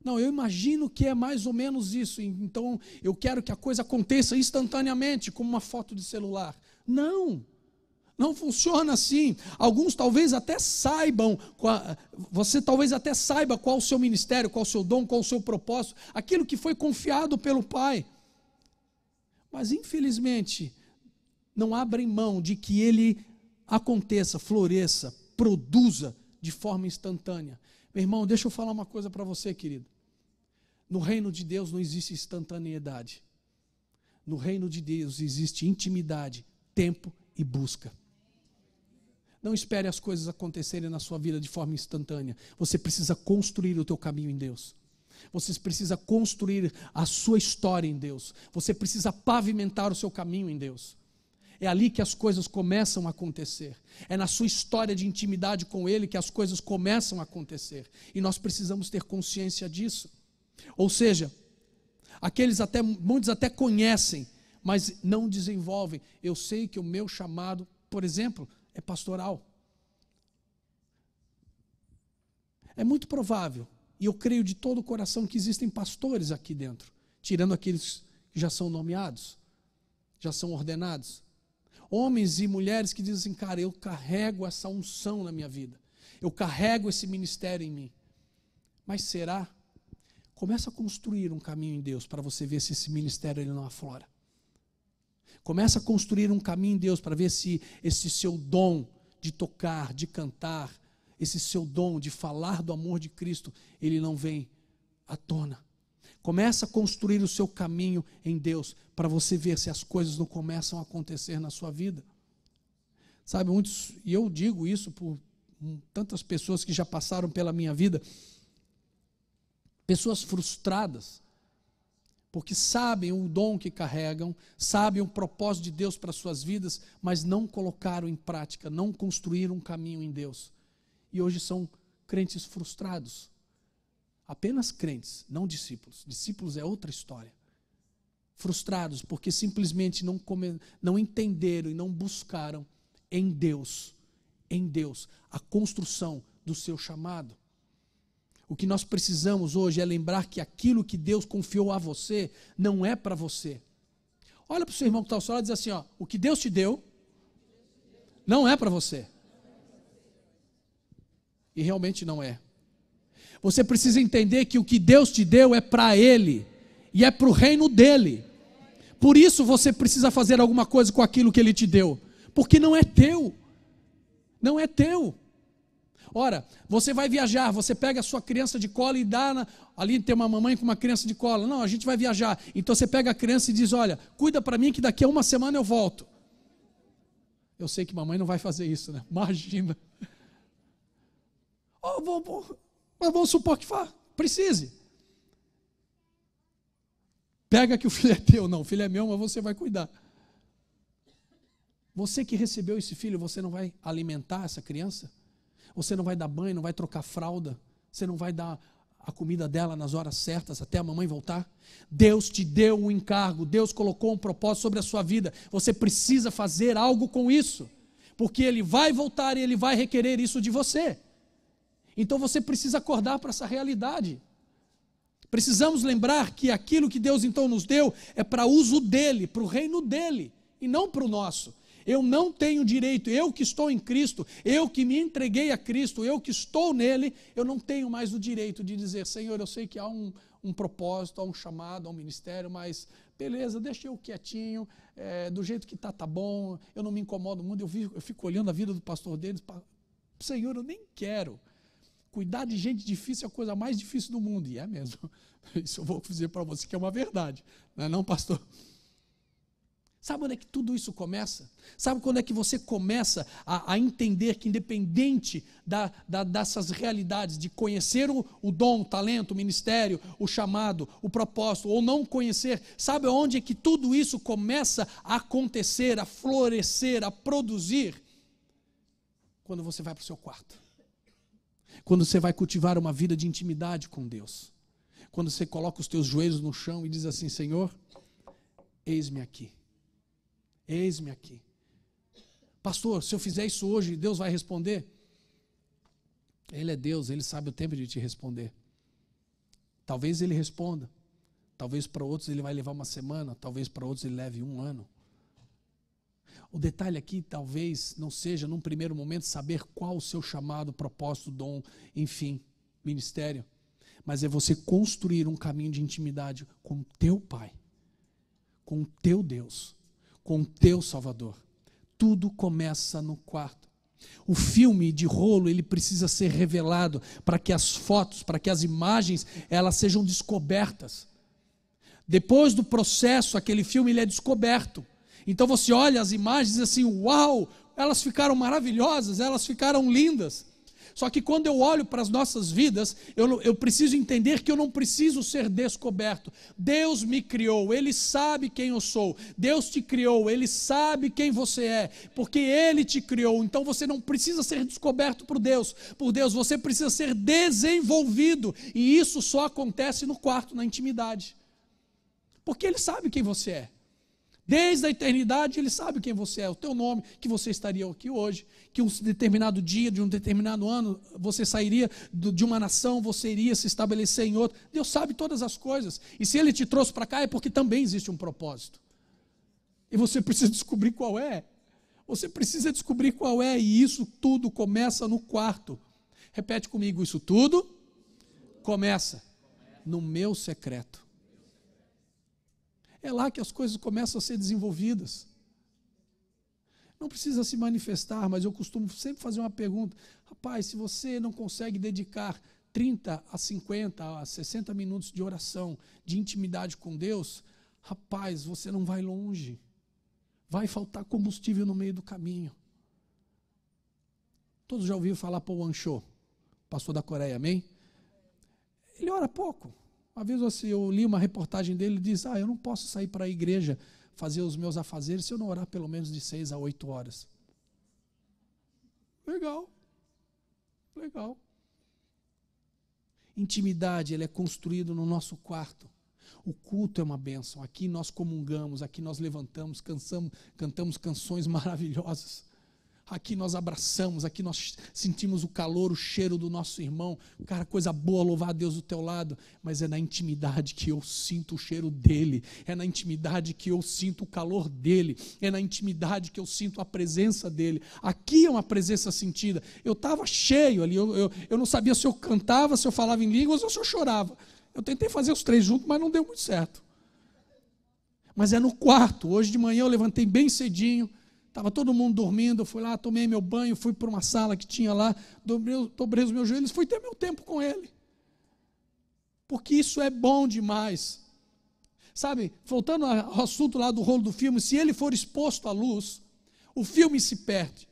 Não, eu imagino que é mais ou menos isso, então eu quero que a coisa aconteça instantaneamente, como uma foto de celular. Não funciona assim. Alguns talvez até saibam, você talvez até saiba qual o seu ministério, qual o seu dom, qual o seu propósito, aquilo que foi confiado pelo Pai. Mas infelizmente, não abrem mão de que ele aconteça, floresça, produza de forma instantânea. Meu irmão, deixa eu falar uma coisa para você, querido. No reino de Deus não existe instantaneidade. No reino de Deus existe intimidade, tempo e busca. Não espere as coisas acontecerem na sua vida de forma instantânea. Você precisa construir o teu caminho em Deus. Você precisa construir a sua história em Deus. Você precisa pavimentar o seu caminho em Deus. É ali que as coisas começam a acontecer. É na sua história de intimidade com Ele que as coisas começam a acontecer. E nós precisamos ter consciência disso. Ou seja, muitos até conhecem, mas não desenvolvem. Eu sei que o meu chamado, por exemplo, é pastoral. É muito provável, e eu creio de todo o coração que existem pastores aqui dentro, tirando aqueles que já são nomeados, já são ordenados. Homens e mulheres que dizem assim, cara, eu carrego essa unção na minha vida, eu carrego esse ministério em mim. Mas será? Começa a construir um caminho em Deus para você ver se esse ministério ele não aflora. Começa a construir um caminho em Deus para ver se esse seu dom de tocar, de cantar, esse seu dom de falar do amor de Cristo, ele não vem à tona. Começa a construir o seu caminho em Deus para você ver se as coisas não começam a acontecer na sua vida. Sabe, muitos, e eu digo isso por tantas pessoas que já passaram pela minha vida, pessoas frustradas, porque sabem o dom que carregam, sabem o propósito de Deus para as suas vidas, mas não colocaram em prática, não construíram um caminho em Deus. E hoje são crentes frustrados. Apenas crentes, não discípulos. Discípulos é outra história. Frustrados porque simplesmente não entenderam e não buscaram em Deus, a construção do seu chamado. O que nós precisamos hoje é lembrar que aquilo que Deus confiou a você não é para você. Olha para o seu irmão que está ao seu lado e diz assim, ó, o que Deus te deu não é para você. E realmente não é. Você precisa entender que o que Deus te deu é para Ele e é para o reino dEle. Por isso você precisa fazer alguma coisa com aquilo que Ele te deu, porque não é teu. Não é teu. Ora, você vai viajar, você pega a sua criança de colo e dá, ali tem uma mamãe com uma criança de colo. Não, a gente vai viajar. Então você pega a criança e diz, olha, cuida para mim que daqui a uma semana eu volto. Eu sei que mamãe não vai fazer isso, né? Imagina. Mas vamos supor que precise. Pega que o filho é teu. Não, o filho é meu, mas você vai cuidar. Você que recebeu esse filho, você não vai alimentar essa criança? Você não vai dar banho, não vai trocar fralda, você não vai dar a comida dela nas horas certas até a mamãe voltar? Deus te deu um encargo, Deus colocou um propósito sobre a sua vida, você precisa fazer algo com isso, porque Ele vai voltar e Ele vai requerer isso de você. Então você precisa acordar para essa realidade. Precisamos lembrar que aquilo que Deus então nos deu é para uso dEle, para o reino dEle, e não para o nosso. Eu não tenho direito, eu que estou em Cristo, eu que me entreguei a Cristo, eu que estou nele, eu não tenho mais o direito de dizer, Senhor, eu sei que há um propósito, há um chamado, há um ministério, mas beleza, deixa eu quietinho, do jeito que tá bom, eu não me incomodo muito, eu fico olhando a vida do pastor deles, Senhor, eu nem quero. Cuidar de gente difícil é a coisa mais difícil do mundo, e é mesmo. Isso eu vou dizer para você que é uma verdade, não é não, pastor? Sabe onde é que tudo isso começa? Sabe quando é que você começa a entender que independente dessas realidades, de conhecer o dom, o talento, o ministério, o chamado, o propósito, ou não conhecer, sabe onde é que tudo isso começa a acontecer, a florescer, a produzir? Quando você vai para o seu quarto. Quando você vai cultivar uma vida de intimidade com Deus. Quando você coloca os teus joelhos no chão e diz assim: Senhor, eis-me aqui. Eis-me aqui. Pastor, se eu fizer isso hoje, Deus vai responder? Ele é Deus, Ele sabe o tempo de te responder. Talvez Ele responda. Talvez para outros Ele vai levar uma semana. Talvez para outros Ele leve 1 ano. O detalhe aqui talvez não seja, num primeiro momento, saber qual o seu chamado, propósito, dom, enfim, ministério. Mas é você construir um caminho de intimidade com o teu Pai, com o teu Deus, com o teu Salvador. Tudo começa no quarto. O filme de rolo, ele precisa ser revelado para que as fotos, para que as imagens, elas sejam descobertas. Depois do processo, aquele filme ele é descoberto. Então você olha as imagens e diz assim: uau, elas ficaram maravilhosas, elas ficaram lindas. Só que quando eu olho para as nossas vidas, eu preciso entender que eu não preciso ser descoberto. Deus me criou, Ele sabe quem eu sou. Deus te criou, Ele sabe quem você é, porque Ele te criou. Então você não precisa ser descoberto por Deus, você precisa ser desenvolvido. E isso só acontece no quarto, na intimidade. Porque Ele sabe quem você é. Desde a eternidade Ele sabe quem você é, o teu nome, que você estaria aqui hoje, que um determinado dia, de um determinado ano, você sairia de uma nação, você iria se estabelecer em outra. Deus sabe todas as coisas, e se Ele te trouxe para cá é porque também existe um propósito, e você precisa descobrir qual é, e isso tudo começa no quarto. Repete comigo: isso tudo começa no meu secreto. É lá que as coisas começam a ser desenvolvidas. Não precisa se manifestar, mas eu costumo sempre fazer uma pergunta: rapaz, se você não consegue dedicar 30 a 50 a 60 minutos de oração, de intimidade com Deus, rapaz, você não vai longe. Vai faltar combustível no meio do caminho. Todos já ouviram falar Paul Wancho, pastor da Coreia, amém? Ele ora pouco. Uma vez eu li uma reportagem dele, ele diz: eu não posso sair para a igreja fazer os meus afazeres se eu não orar pelo menos de 6 a 8 horas. Legal. Intimidade, ela é construída no nosso quarto. O culto é uma bênção. Aqui nós comungamos, aqui nós levantamos, cantamos canções maravilhosas. Aqui nós abraçamos, aqui nós sentimos o calor, o cheiro do nosso irmão. Cara, coisa boa, louvar a Deus do teu lado. Mas é na intimidade que eu sinto o cheiro dele. É na intimidade que eu sinto o calor dele. É na intimidade que eu sinto a presença dele. Aqui é uma presença sentida. Eu estava cheio ali, eu não sabia se eu cantava, se eu falava em línguas ou se eu chorava. Eu tentei fazer os 3 juntos, mas não deu muito certo. Mas é no quarto. Hoje de manhã eu levantei bem cedinho. Estava todo mundo dormindo, eu fui lá, tomei meu banho, fui para uma sala que tinha lá, dobrei os meus joelhos, fui ter meu tempo com Ele. Porque isso é bom demais. Sabe, voltando ao assunto lá do rolo do filme, se ele for exposto à luz, o filme se perde.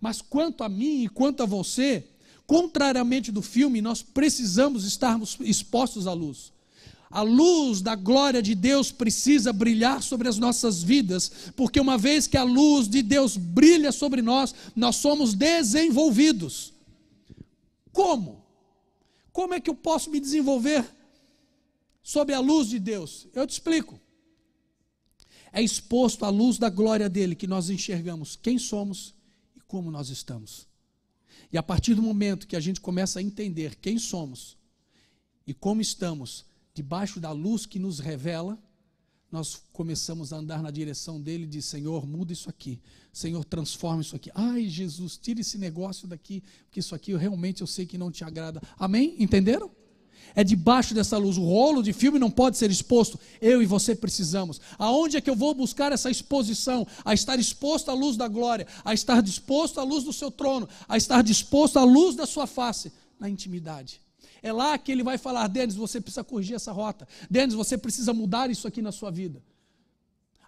Mas quanto a mim e quanto a você, contrariamente do filme, nós precisamos estarmos expostos à luz. A luz da glória de Deus precisa brilhar sobre as nossas vidas, porque uma vez que a luz de Deus brilha sobre nós, nós somos desenvolvidos. Como? Como é que eu posso me desenvolver sob a luz de Deus? Eu te explico. É exposto à luz da glória dele que nós enxergamos quem somos e como nós estamos. E a partir do momento que a gente começa a entender quem somos e como estamos, debaixo da luz que nos revela, nós começamos a andar na direção dele e diz: Senhor, muda isso aqui, Senhor, transforma isso aqui, ai Jesus, tira esse negócio daqui, porque isso aqui realmente eu sei que não te agrada. Amém? Entenderam? É debaixo dessa luz. O rolo de filme não pode ser exposto. Eu e você precisamos. Aonde é que eu vou buscar essa exposição? A estar exposto à luz da glória, a estar disposto à luz do seu trono, a estar disposto à luz da sua face, na intimidade. É lá que ele vai falar: Denis, você precisa corrigir essa rota. Denis, você precisa mudar isso aqui na sua vida.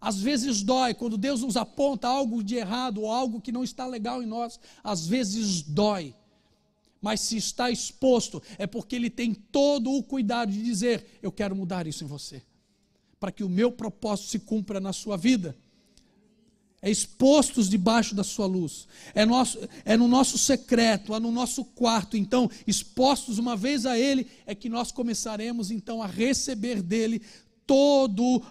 Às vezes dói, quando Deus nos aponta algo de errado ou algo que não está legal em nós, às vezes dói. Mas se está exposto, é porque Ele tem todo o cuidado de dizer: eu quero mudar isso em você, para que o meu propósito se cumpra na sua vida. É expostos debaixo da sua luz, é no nosso secreto, é no nosso quarto. Então, expostos uma vez a Ele, é que nós começaremos então a receber dEle tudo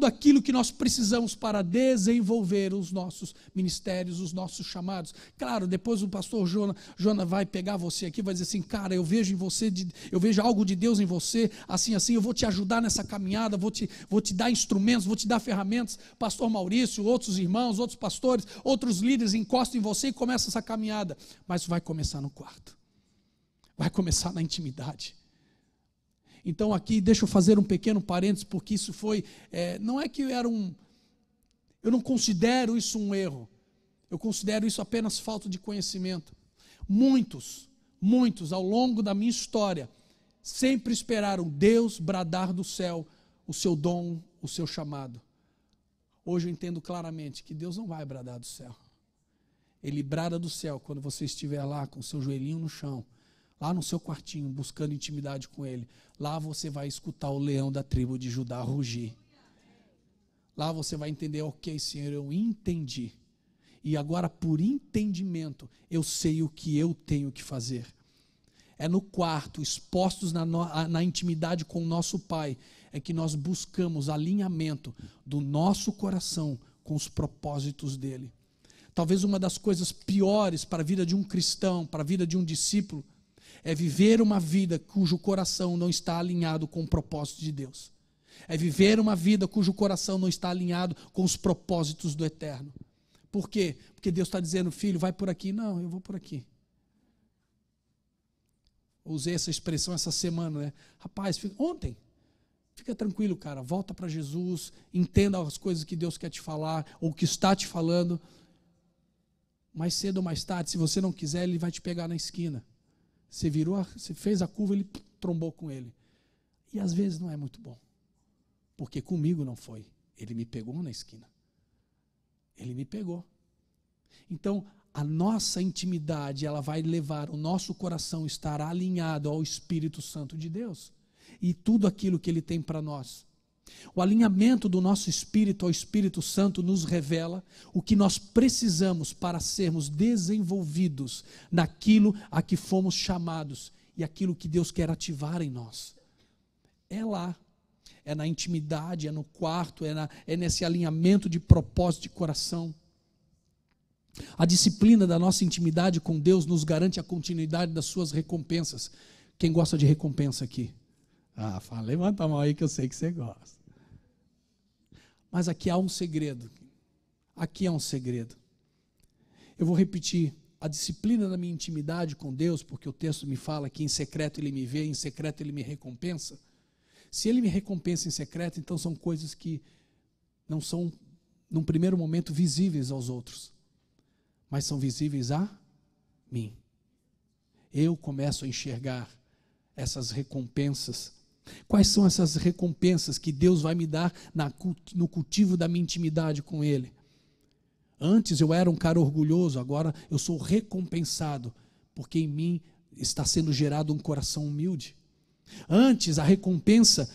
aquilo que nós precisamos para desenvolver os nossos ministérios, os nossos chamados. Claro, depois o pastor Jonas vai pegar você aqui e vai dizer assim: cara, eu vejo em você, eu vejo algo de Deus em você, assim, eu vou te ajudar nessa caminhada, vou te dar instrumentos, vou te dar ferramentas. Pastor Maurício, outros irmãos, outros pastores, outros líderes encostam em você e começa essa caminhada. Mas vai começar no quarto, vai começar na intimidade. Então aqui, deixa eu fazer um pequeno parênteses, porque isso foi, não é que eu não considero isso um erro, eu considero isso apenas falta de conhecimento. Muitos ao longo da minha história, sempre esperaram Deus bradar do céu o seu dom, o seu chamado. Hoje eu entendo claramente que Deus não vai bradar do céu. Ele brada do céu quando você estiver lá com o seu joelhinho no chão, lá no seu quartinho, buscando intimidade com Ele. Lá você vai escutar o leão da tribo de Judá rugir. Lá você vai entender: ok, Senhor, eu entendi. E agora, por entendimento, eu sei o que eu tenho que fazer. É no quarto, expostos na intimidade com o nosso Pai, é que nós buscamos alinhamento do nosso coração com os propósitos dEle. Talvez uma das coisas piores para a vida de um cristão, para a vida de um discípulo, é viver uma vida cujo coração não está alinhado com o propósito de Deus. É viver uma vida cujo coração não está alinhado com os propósitos do eterno. Por quê? Porque Deus está dizendo: filho, vai por aqui. Não, eu vou por aqui. Usei essa expressão essa semana, né? Rapaz, ontem, fica tranquilo, cara, volta para Jesus, entenda as coisas que Deus quer te falar, ou que está te falando. Mais cedo ou mais tarde, se você não quiser, Ele vai te pegar na esquina. Você você fez a curva, Ele trombou com ele. E às vezes não é muito bom, porque comigo não foi. Ele me pegou na esquina. Ele me pegou. Então, a nossa intimidade, ela vai levar o nosso coração a estar alinhado ao Espírito Santo de Deus e tudo aquilo que Ele tem para nós. O alinhamento do nosso espírito ao Espírito Santo nos revela o que nós precisamos para sermos desenvolvidos naquilo a que fomos chamados e aquilo que Deus quer ativar em nós. É lá, é na intimidade, é no quarto, é nesse alinhamento de propósito de coração. A disciplina da nossa intimidade com Deus nos garante a continuidade das suas recompensas. Quem gosta de recompensa aqui? Levanta a mão aí que eu sei que você gosta. Mas aqui há um segredo. Aqui há um segredo. Eu vou repetir: a disciplina da minha intimidade com Deus, porque o texto me fala que em secreto Ele me vê, em secreto Ele me recompensa. Se Ele me recompensa em secreto, então são coisas que não são, num primeiro momento, visíveis aos outros, mas são visíveis a mim. Eu começo a enxergar essas recompensas. Quais são essas recompensas que Deus vai me dar no cultivo da minha intimidade com Ele? Antes eu era um cara orgulhoso, agora eu sou recompensado, porque em mim está sendo gerado um coração humilde. Antes a recompensa,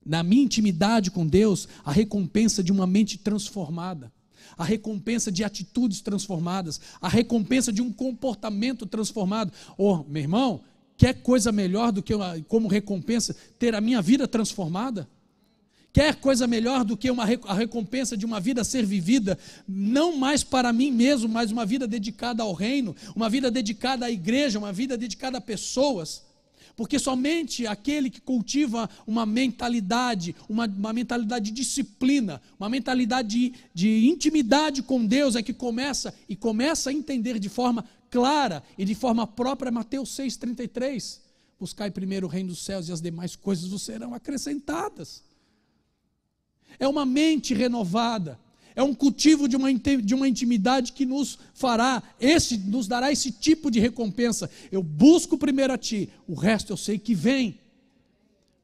na minha intimidade com Deus, a recompensa de uma mente transformada, a recompensa de atitudes transformadas, a recompensa de um comportamento transformado. Meu irmão, quer coisa melhor do que como recompensa ter a minha vida transformada? Quer coisa melhor do que a recompensa de uma vida ser vivida, não mais para mim mesmo, mas uma vida dedicada ao reino, uma vida dedicada à igreja, uma vida dedicada a pessoas? Porque somente aquele que cultiva uma mentalidade de disciplina, uma mentalidade de intimidade com Deus, é que começa a entender de forma clara e de forma própria Mateus 6,33. Buscai primeiro o reino dos céus e as demais coisas vos serão acrescentadas. É uma mente renovada, é um cultivo de uma intimidade que nos dará esse tipo de recompensa. Eu busco primeiro a Ti, o resto eu sei que vem,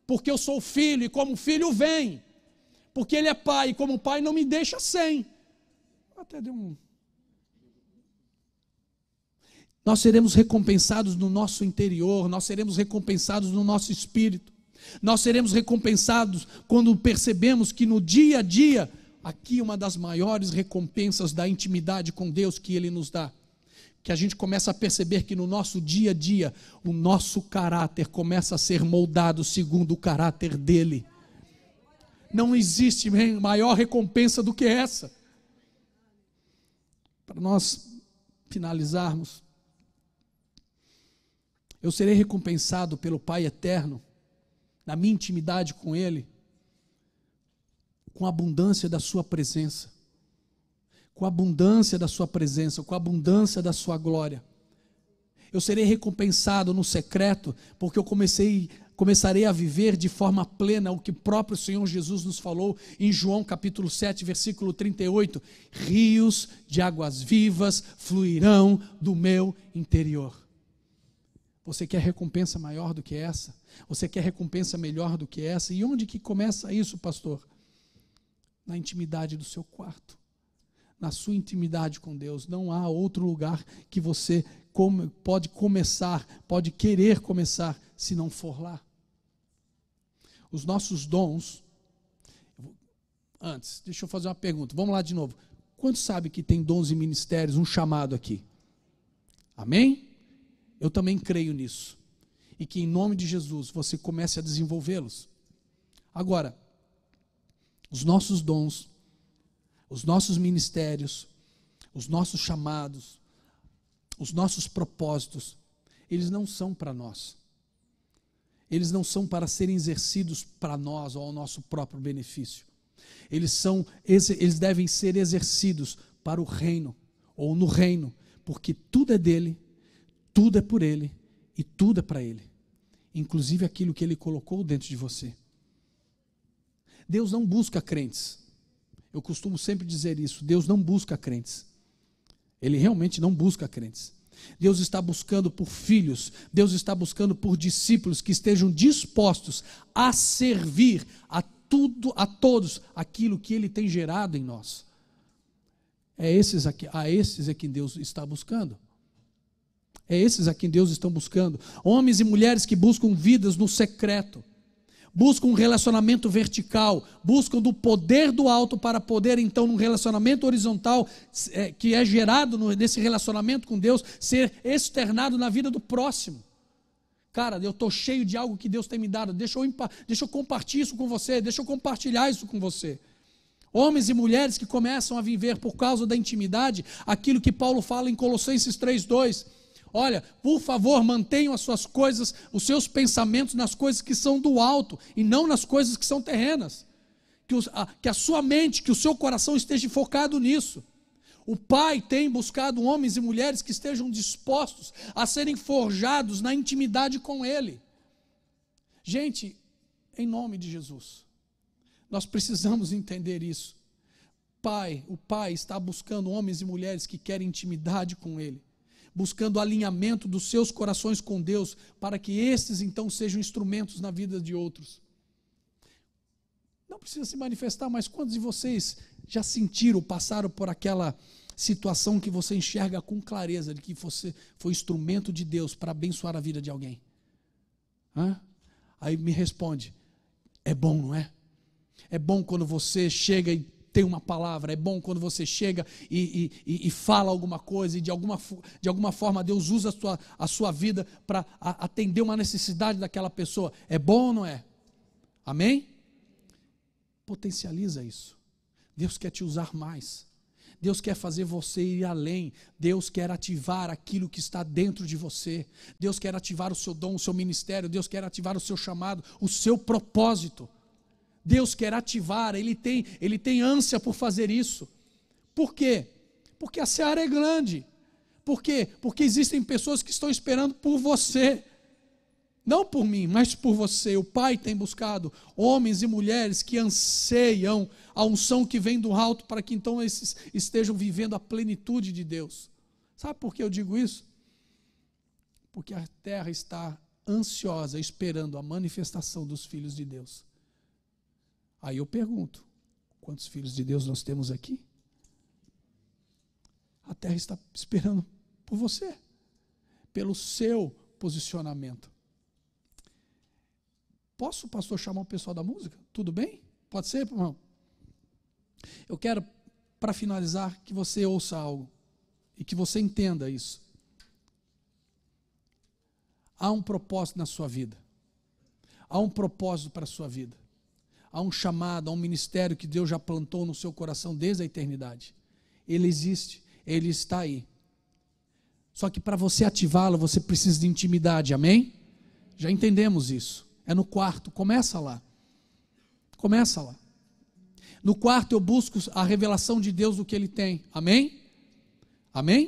porque eu sou filho e como filho vem, porque Ele é Pai, e como Pai não me deixa sem. Até deu um... Nós seremos recompensados no nosso interior, nós seremos recompensados no nosso espírito, nós seremos recompensados quando percebemos que no dia a dia, aqui uma das maiores recompensas da intimidade com Deus que Ele nos dá, que a gente começa a perceber que no nosso dia a dia, o nosso caráter começa a ser moldado segundo o caráter dEle. Não existe maior recompensa do que essa. Para nós finalizarmos, eu serei recompensado pelo Pai eterno, na minha intimidade com Ele, com a abundância da sua presença, com a abundância da sua presença, com a abundância da sua glória. Eu serei recompensado no secreto, porque eu começarei a viver de forma plena o que o próprio Senhor Jesus nos falou em João capítulo 7, versículo 38, rios de águas vivas fluirão do meu interior. Você quer recompensa maior do que essa? Você quer recompensa melhor do que essa? E onde que começa isso, pastor? Na intimidade do seu quarto, na sua intimidade com Deus. Não há outro lugar que você pode começar, pode querer começar, se não for lá. Os nossos dons... Antes, deixa eu fazer uma pergunta. Vamos lá de novo. Quantos sabem que tem dons e ministérios, um chamado aqui? Amém? Eu também creio nisso. E que em nome de Jesus você comece a desenvolvê-los. Agora, os nossos dons, os nossos ministérios, os nossos chamados, os nossos propósitos, eles não são para nós. Eles não são para serem exercidos para nós ou ao nosso próprio benefício. Eles devem ser exercidos para o reino, ou no reino, porque tudo é dele, tudo é por Ele e tudo é para Ele, inclusive aquilo que Ele colocou dentro de você. Deus não busca crentes. Eu costumo sempre dizer isso. Deus não busca crentes. Ele realmente não busca crentes. Deus está buscando por filhos, Deus está buscando por discípulos que estejam dispostos a servir a todos aquilo que Ele tem gerado em nós. A esses é que Deus está buscando. É esses a quem Deus está buscando. Homens e mulheres que buscam vidas no secreto, buscam um relacionamento vertical, buscam do poder do alto para poder então num relacionamento horizontal que é gerado nesse relacionamento com Deus, ser externado na vida do próximo. Cara, eu estou cheio de algo que Deus tem me dado, deixa eu compartilhar isso com você, deixa eu compartilhar isso com você. Homens e mulheres que começam a viver por causa da intimidade, aquilo que Paulo fala em Colossenses 3:2, olha, por favor, mantenham as suas coisas, os seus pensamentos nas coisas que são do alto e não nas coisas que são terrenas. Que a sua mente, que o seu coração esteja focado nisso. O Pai tem buscado homens e mulheres que estejam dispostos a serem forjados na intimidade com Ele. Gente, em nome de Jesus, nós precisamos entender isso. O Pai está buscando homens e mulheres que querem intimidade com Ele, buscando alinhamento dos seus corações com Deus, para que estes então sejam instrumentos na vida de outros. Não precisa se manifestar, mas quantos de vocês já sentiram, passaram por aquela situação que você enxerga com clareza, de que você foi instrumento de Deus para abençoar a vida de alguém? Aí me responde, é bom, não é? É bom quando você chega e tem uma palavra, é bom quando você chega e fala alguma coisa, e de alguma forma Deus usa a sua vida para atender uma necessidade daquela pessoa. É bom ou não é? Amém? Potencializa isso. Deus quer te usar mais. Deus quer fazer você ir além. Deus quer ativar aquilo que está dentro de você. Deus quer ativar o seu dom, o seu ministério. Deus quer ativar o seu chamado, o seu propósito. Deus quer ativar, Ele tem ânsia por fazer isso. Por quê? Porque a seara é grande. Por quê? Porque existem pessoas que estão esperando por você. Não por mim, mas por você. O Pai tem buscado homens e mulheres que anseiam a unção que vem do alto, para que então esses estejam vivendo a plenitude de Deus. Sabe por que eu digo isso? Porque a terra está ansiosa, esperando a manifestação dos filhos de Deus. Aí eu pergunto, quantos filhos de Deus nós temos aqui? A terra está esperando por você, pelo seu posicionamento. Posso, pastor, chamar o pessoal da música? Tudo bem? Pode ser, irmão? Eu quero, para finalizar, que você ouça algo e que você entenda isso. Há um propósito na sua vida. Há um propósito para a sua vida. Há um chamado, há um ministério que Deus já plantou no seu coração desde a eternidade. Ele existe, ele está aí. Só que para você ativá-lo, você precisa de intimidade, amém? Já entendemos isso. É no quarto, começa lá. Começa lá. No quarto eu busco a revelação de Deus do que Ele tem, amém? Amém?